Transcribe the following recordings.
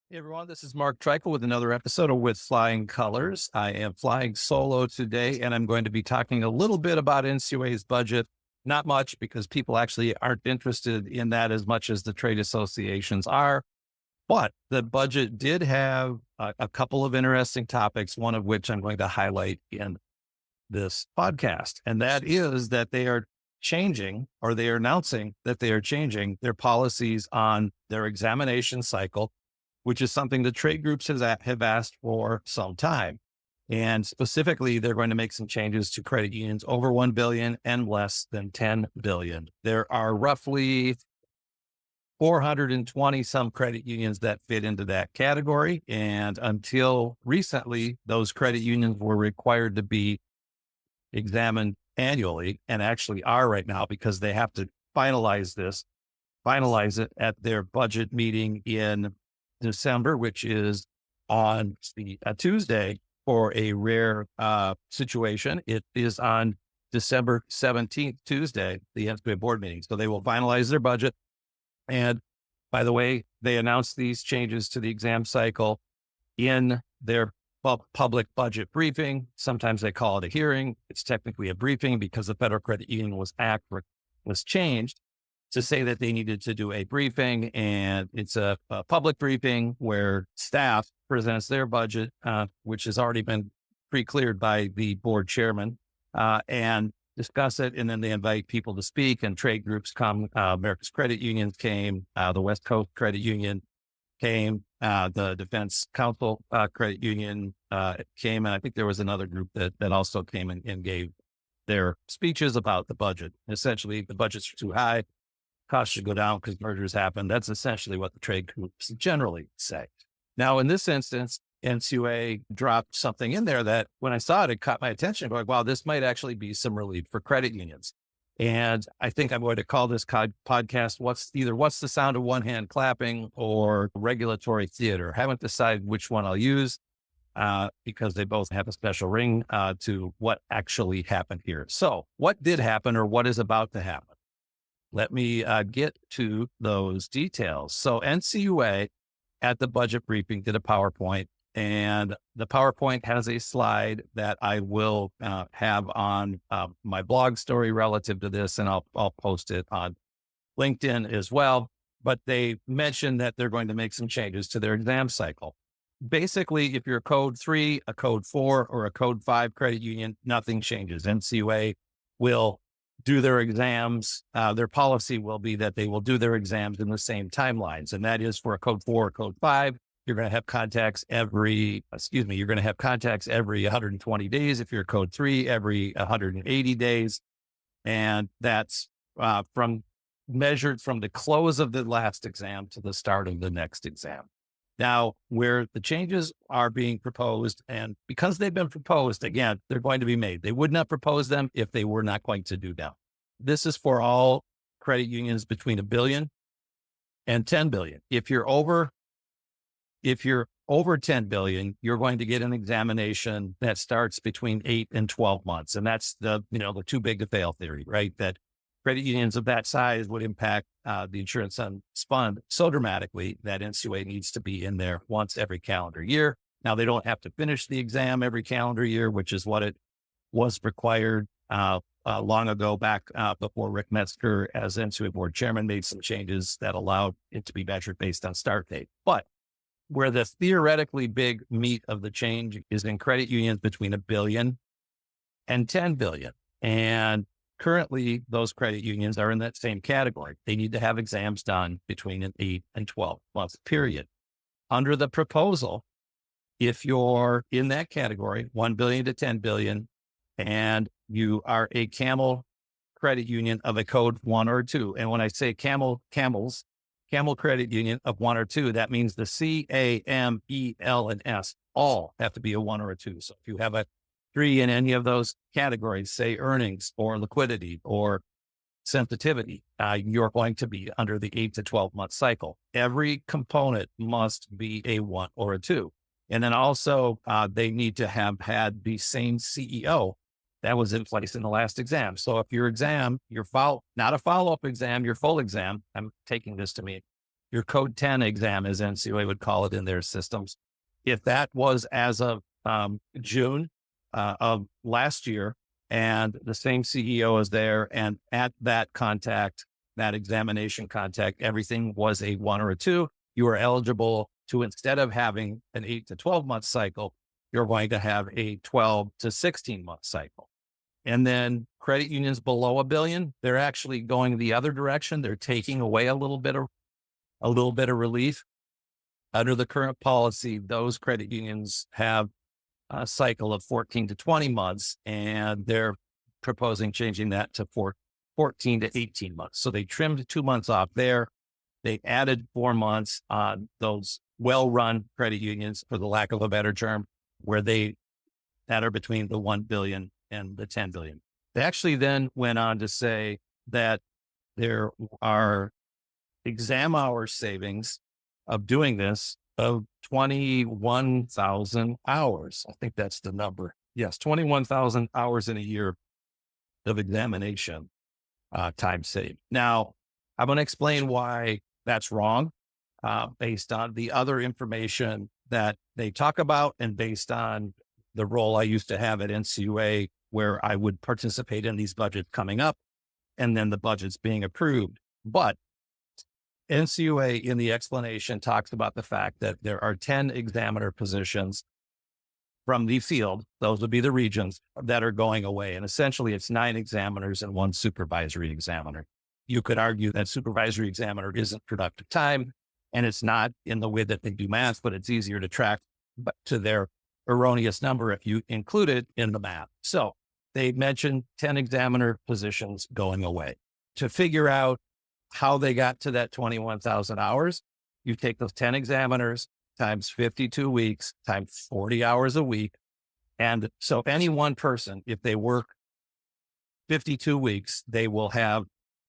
Hey everyone, this is Mark Treichel with another episode of With Flying Colors. I am flying solo today, and I'm going to be talking a little bit about NCUA's budget. Not much because people actually aren't interested in that as much as the trade associations are. But the budget did have a couple of interesting topics, one of which I'm going to highlight in this podcast. And that is that they are changing, or they are announcing that they are changing their policies on their examination cycle, which is something the trade groups have asked for some time. And specifically, they're going to make some changes to credit unions over 1 billion and less than 10 billion. There are roughly 420 some credit unions that fit into that category. And until recently, those credit unions were required to be examined annually, and actually are right now because they have to finalize it at their budget meeting in December, which is on a Tuesday. For a rare situation, it is on December 17th, Tuesday, the NCUA board meeting. So they will finalize their budget. And by the way, they announced these changes to the exam cycle in their public budget briefing. Sometimes they call it a hearing. It's technically a briefing because the Federal Credit Union was changed to say that they needed to do a briefing, and it's a public briefing where staff presents their budget, which has already been pre-cleared by the board chairman, and discuss it. And then they invite people to speak, and trade groups come. America's Credit Unions came, the West Coast Credit Union came, the Defense Council Credit Union came, and I think there was another group that also came and gave their speeches about the budget. Essentially, the budgets are too high, costs should go down because mergers happen. That's essentially what the trade groups generally say. Now, in this instance, NCUA dropped something in there that when I saw it, it caught my attention. Going, wow, this might actually be some relief for credit unions. And I think I'm going to call this podcast, what's the sound of one hand clapping or regulatory theater. Haven't decided which one I'll use because they both have a special ring to what actually happened here. So what did happen, or what is about to happen? Let me get to those details. So NCUA at the budget briefing did a PowerPoint, and the PowerPoint has a slide that I will have on my blog story relative to this, and I'll post it on LinkedIn as well. But they mentioned that they're going to make some changes to their exam cycle. Basically, if you're a code 3, a code 4, or a code 5 credit union, nothing changes. NCUA will do their exams. Their policy will be that they will do their exams in the same timelines. And that is for a code 4 or code 5, you're going to have contacts every 120 days. If you're a code 3, every 180 days. And that's measured from the close of the last exam to the start of the next exam. Now, where the changes are being proposed, and because they've been proposed, again, they're going to be made. They would not propose them if they were not going to do them. This is for all credit unions between $1 billion and $10 billion. If you're over $10 billion, you're going to get an examination that starts between 8 and 12 months. And that's the too big to fail theory, right? That credit unions of that size would impact the insurance fund so dramatically that NCUA needs to be in there once every calendar year. Now, they don't have to finish the exam every calendar year, which is what it was required long ago, back before Rick Metzger, as NCUA board chairman, made some changes that allowed it to be measured based on start date. But where the theoretically big meat of the change is in credit unions between $1 billion and $10 billion. And currently, those credit unions are in that same category. They need to have exams done between an 8 and 12 month period. Under the proposal, if you're in that category, 1 billion to 10 billion, and you are a Camel credit union of a code 1 or 2, and when I say Camel credit union of 1 or 2, that means the C, A, M, E, L, and S all have to be a 1 or a 2. So if you have a 3 in any of those categories, say earnings or liquidity or sensitivity, you're going to be under the 8 to 12 month cycle. Every component must be a 1 or a 2. And then also they need to have had the same CEO that was in place in the last exam. So if your exam, not a follow-up exam, your full exam, I'm taking this to mean your code 10 exam, as NCUA would call it in their systems, if that was as of June of last year, and the same CEO is there, and at that contact, that examination contact, everything was a 1 or a 2, you are eligible to, instead of having an 8 to 12 month cycle, you're going to have a 12 to 16 month cycle. And then credit unions below $1 billion, they're actually going the other direction. They're taking away a little bit of relief. Under the current policy, those credit unions have a cycle of 14 to 20 months, and they're proposing changing that to 14 to 18 months. So they trimmed 2 months off there. They added 4 months on those well-run credit unions, for the lack of a better term, where that are between the 1 billion and the 10 billion. They actually then went on to say that there are exam hour savings of doing this of 21,000 hours. I think that's the number. Yes, 21,000 hours in a year of examination time saved. Now, I'm going to explain why that's wrong, based on the other information that they talk about, and based on the role I used to have at NCUA, where I would participate in these budgets coming up and then the budgets being approved. But NCUA, in the explanation, talks about the fact that there are 10 examiner positions from the field, those would be the regions, that are going away. And essentially it's 9 examiners and 1 supervisory examiner. You could argue that supervisory examiner isn't productive time, and it's not in the way that they do math, but it's easier to track to their erroneous number if you include it in the math. So they mentioned 10 examiner positions going away. To figure out how they got to that 21,000 hours, you take those 10 examiners times 52 weeks times 40 hours a week. And so any one person, if they work 52 weeks, they will have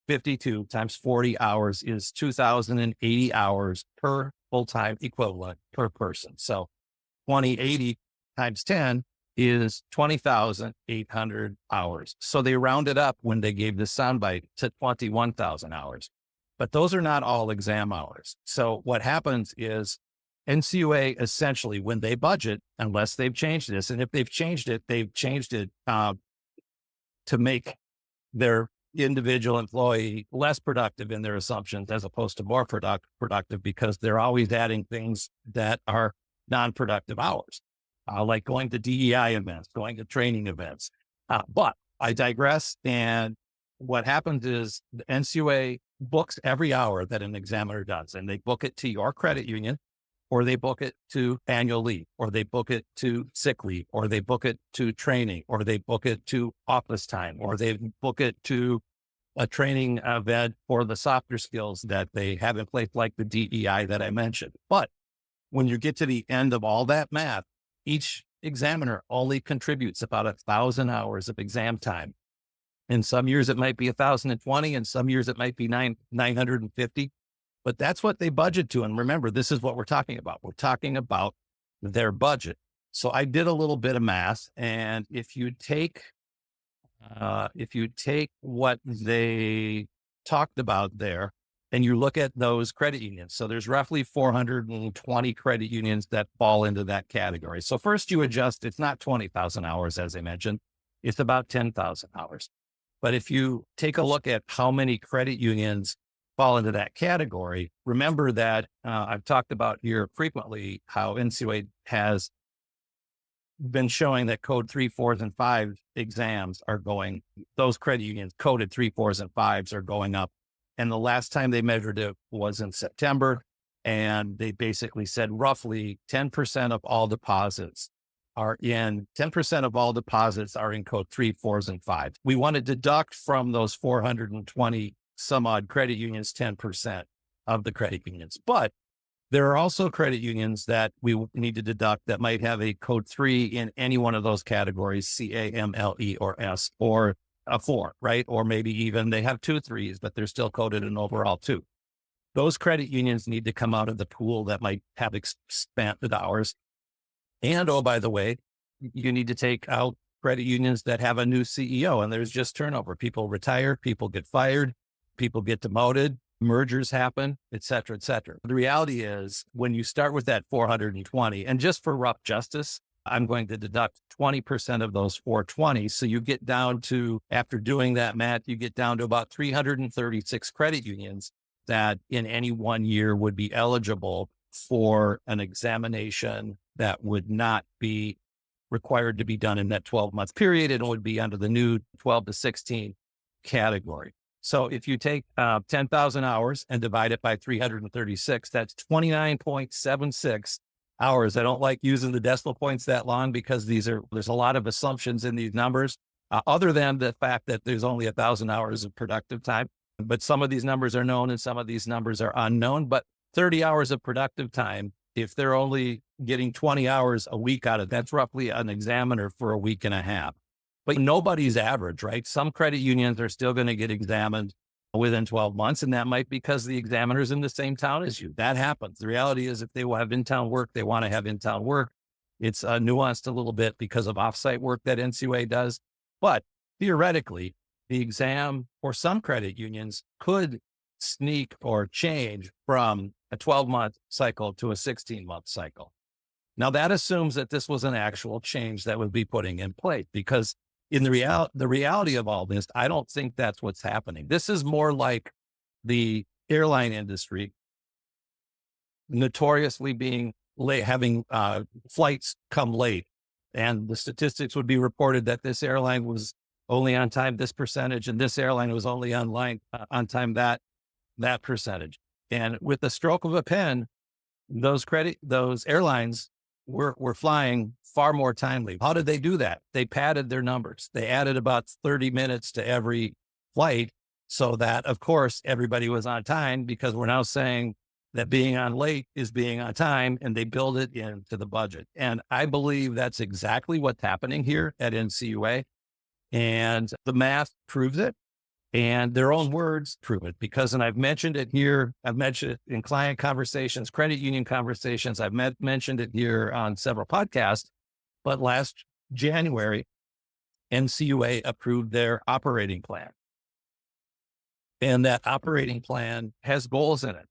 52 times 40 hours is 2,080 hours per full-time equivalent per person. So 2080 times 10 is 20,800 hours. So they rounded up when they gave this soundbite to 21,000 hours. But those are not all exam hours. So what happens is NCUA essentially, when they budget, unless they've changed this, and if they've changed it to make their individual employee less productive in their assumptions as opposed to more productive, because they're always adding things that are non-productive hours, like going to DEI events, going to training events. But I digress. And what happens is the NCUA books every hour that an examiner does, and they book it to your credit union, or they book it to annual leave, or they book it to sick leave, or they book it to training, or they book it to office time, or they book it to a training event for the softer skills that they have in place, like the DEI that I mentioned. But when you get to the end of all that math, each examiner only contributes about 1,000 hours of exam time. In some years, it might be 1,020, and some years it might be 950. But that's what they budget to. And remember, this is what we're talking about. We're talking about their budget. So I did a little bit of math, and if you take what they talked about there, and you look at those credit unions, so there's roughly 420 credit unions that fall into that category. So first you adjust, it's not 20,000 hours, as I mentioned, it's about 10,000 hours. But if you take a look at how many credit unions fall into that category, remember that I've talked about here frequently how NCUA has been showing that code 3, 4s, and 5 exams are going, those credit unions coded 3, 4s, and 5s are going up. And the last time they measured it was in September. And they basically said roughly 10% of all deposits are in code 3, 4s, and 5s. We want to deduct from those 420 some odd credit unions, 10% of the credit unions. But there are also credit unions that we need to deduct that might have a code 3 in any one of those categories, CAMLE or S, or a 4, right? Or maybe even they have 2 3s, but they're still coded an overall 2. Those credit unions need to come out of the pool that might have expanded hours. And, oh, by the way, you need to take out credit unions that have a new CEO and there's just turnover. People retire, people get fired, people get demoted. mergers happen, et cetera, et cetera. The reality is when you start with that 420, and just for rough justice, I'm going to deduct 20% of those 420. So you get down to, after doing that math, you get down to about 336 credit unions that in any one year would be eligible for an examination that would not be required to be done in that 12-month period. It would be under the new 12 to 16 category. So if you take 10,000 hours and divide it by 336, that's 29.76 hours. I don't like using the decimal points that long because there's a lot of assumptions in these numbers, other than the fact that there's only 1,000 hours of productive time. But some of these numbers are known and some of these numbers are unknown. But 30 hours of productive time, if they're only getting 20 hours a week out of it, that's roughly an examiner for a week and a half. But nobody's average, right? Some credit unions are still going to get examined within 12 months, and that might be because the examiner's in the same town as you. That happens. The reality is if they will have in-town work, they want to have in-town work. It's nuanced a little bit because of offsite work that NCUA does. But theoretically, the exam for some credit unions could sneak or change from a 12-month cycle to a 16-month cycle. Now, that assumes that this was an actual change that would be putting in place, because in the reality of all this, I don't think that's what's happening. This is more like the airline industry notoriously being late, having flights come late. And the statistics would be reported that this airline was only on time this percentage, and this airline was only on time that percentage. And with the stroke of a pen, those airlines were flying far more timely. How did they do that? They padded their numbers. They added about 30 minutes to every flight so that, of course, everybody was on time, because we're now saying that being on late is being on time, and they build it into the budget. And I believe that's exactly what's happening here at NCUA. And the math proves it. And their own words prove it, because, and I've mentioned it here, I've mentioned it in client conversations, credit union conversations, I've mentioned it here on several podcasts, but last January, NCUA approved their operating plan. And that operating plan has goals in it.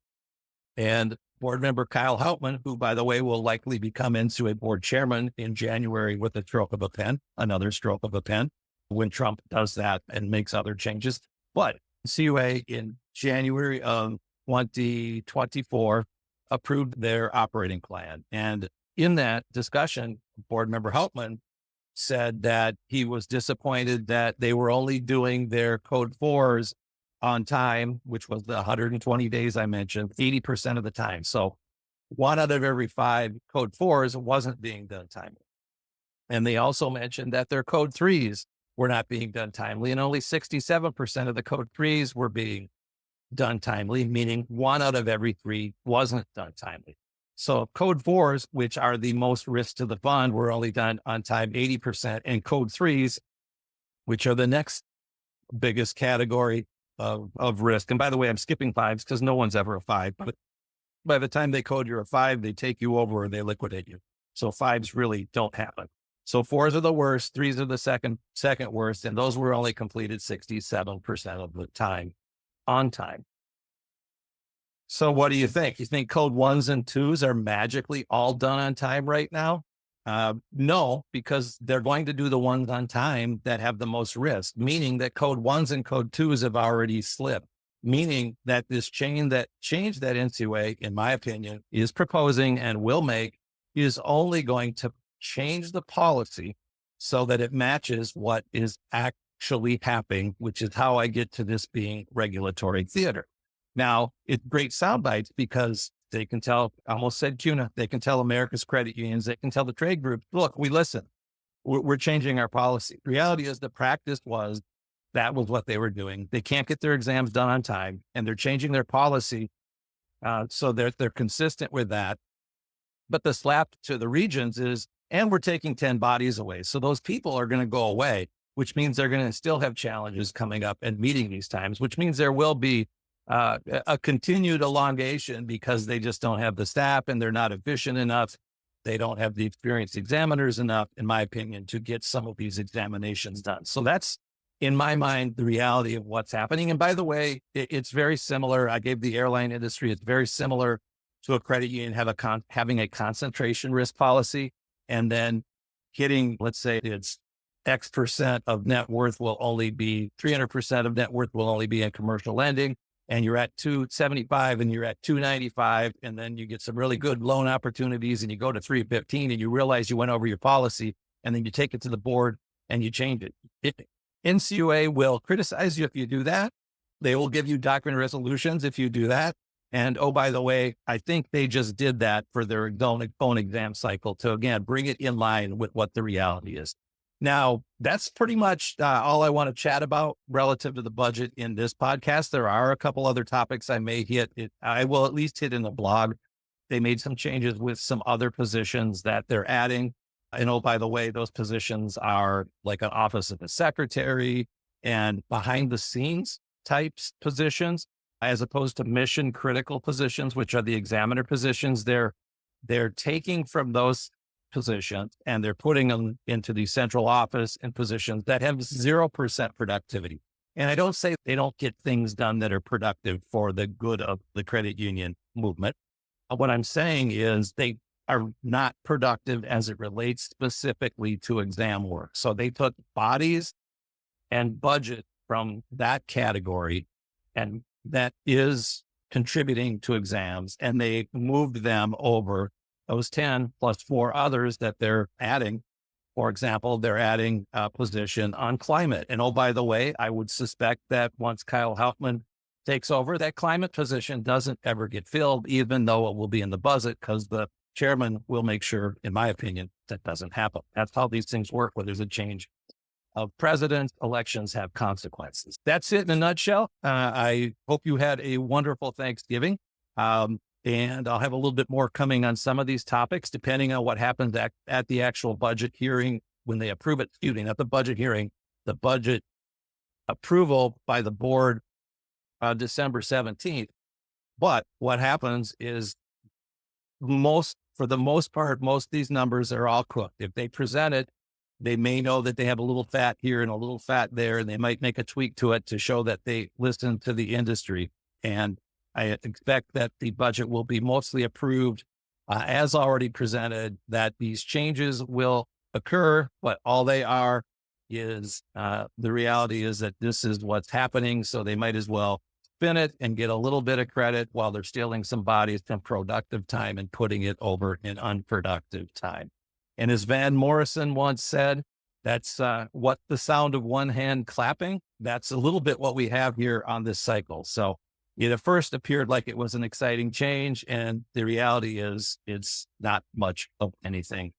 And board member Kyle Hauptman, who, by the way, will likely become NCUA board chairman in January with a stroke of a pen, another stroke of a pen, when Trump does that and makes other changes. But NCUA in January of 2024 approved their operating plan. And in that discussion, board member Hauptman said that he was disappointed that they were only doing their code 4s on time, which was the 120 days I mentioned, 80% of the time. So 1 out of every 5 code 4s wasn't being done timely. And they also mentioned that their code 3s were not being done timely, and only 67% of the code 3s were being done timely, meaning 1 out of every 3 wasn't done timely. So code 4s, which are the most risk to the fund, were only done on time 80%, and code 3s, which are the next biggest category of risk. And by the way, I'm skipping 5s because no one's ever a 5, but by the time they code you're a 5, they take you over or they liquidate you. So 5s really don't happen. So 4s are the worst, 3s are the second worst, and those were only completed 67% of the time on time. So what do you think? You think code 1s and 2s are magically all done on time right now? No, because they're going to do the ones on time that have the most risk, meaning that code 1s and code 2s have already slipped, meaning that this change that NCUA, in my opinion, is proposing and will make is only going to change the policy so that it matches what is actually happening, which is how I get to this being regulatory theater. Now, it's great sound bites because they can tell, I almost said CUNA, they can tell America's credit unions, they can tell the trade groups, look, we listen, we're changing our policy. The reality is the practice was that was what they were doing. They can't get their exams done on time, and they're changing their policy so they're consistent with that. But the slap to the regions is, and we're taking 10 bodies away. So those people are going to go away, which means they're going to still have challenges coming up and meeting these times, which means there will be a continued elongation because they just don't have the staff and they're not efficient enough. They don't have the experienced examiners enough, in my opinion, to get some of these examinations done. So that's in my mind, the reality of what's happening. And by the way, it's very similar. I gave the airline industry. It's very similar to a credit union having a concentration risk policy, and then hitting, let's say it's X percent of net worth will only be 300% of net worth will only be in commercial lending. And you're at 275 and you're at 295. And then you get some really good loan opportunities and you go to 315 and you realize you went over your policy, and then you take it to the board and you change it. NCUA will criticize you if you do that. They will give you document resolutions if you do that. And oh, by the way, I think they just did that for their own exam cycle to, again, bring it in line with what the reality is. Now, that's pretty much all I want to chat about relative to the budget in this podcast. There are a couple other topics I may hit. I will at least hit in the blog. They made some changes with some other positions that they're adding. And oh, by the way, those positions are like an office of the secretary and behind the scenes types positions, as opposed to mission critical positions, which are the examiner positions. They're taking from those positions and they're putting them into the central office and positions that have 0% productivity. And I don't say they don't get things done that are productive for the good of the credit union movement. What I'm saying is they are not productive as it relates specifically to exam work. So they took bodies and budget from that category, and that is contributing to exams, and they moved them over, those 10 plus 4 others that they're adding. For example, they're adding a position on climate. And oh, by the way, I would suspect that once Kyle Hauptman takes over, that climate position doesn't ever get filled, even though it will be in the budget, because the chairman will make sure, in my opinion, that doesn't happen. That's how these things work when there's a change of president. Elections have consequences. That's it in a nutshell. I hope you had a wonderful Thanksgiving. And I'll have a little bit more coming on some of these topics, depending on what happens at the actual budget hearing when they approve it. Excuse me, not the budget hearing, the budget approval by the board on December 17th. But what happens is for the most part, most of these numbers are all cooked. If they present it, they may know that they have a little fat here and a little fat there, and they might make a tweak to it to show that they listen to the industry. And I expect that the budget will be mostly approved as already presented, that these changes will occur, but all they are is the reality is that this is what's happening. So they might as well spin it and get a little bit of credit while they're stealing some bodies from productive time and putting it over in unproductive time. And as Van Morrison once said, that's what the sound of one hand clapping. That's a little bit what we have here on this cycle. So it at first appeared like it was an exciting change, and the reality is it's not much of anything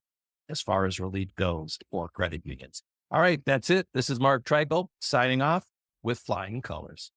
as far as relief goes for credit unions. All right, that's it. This is Mark Treichel signing off with flying colors.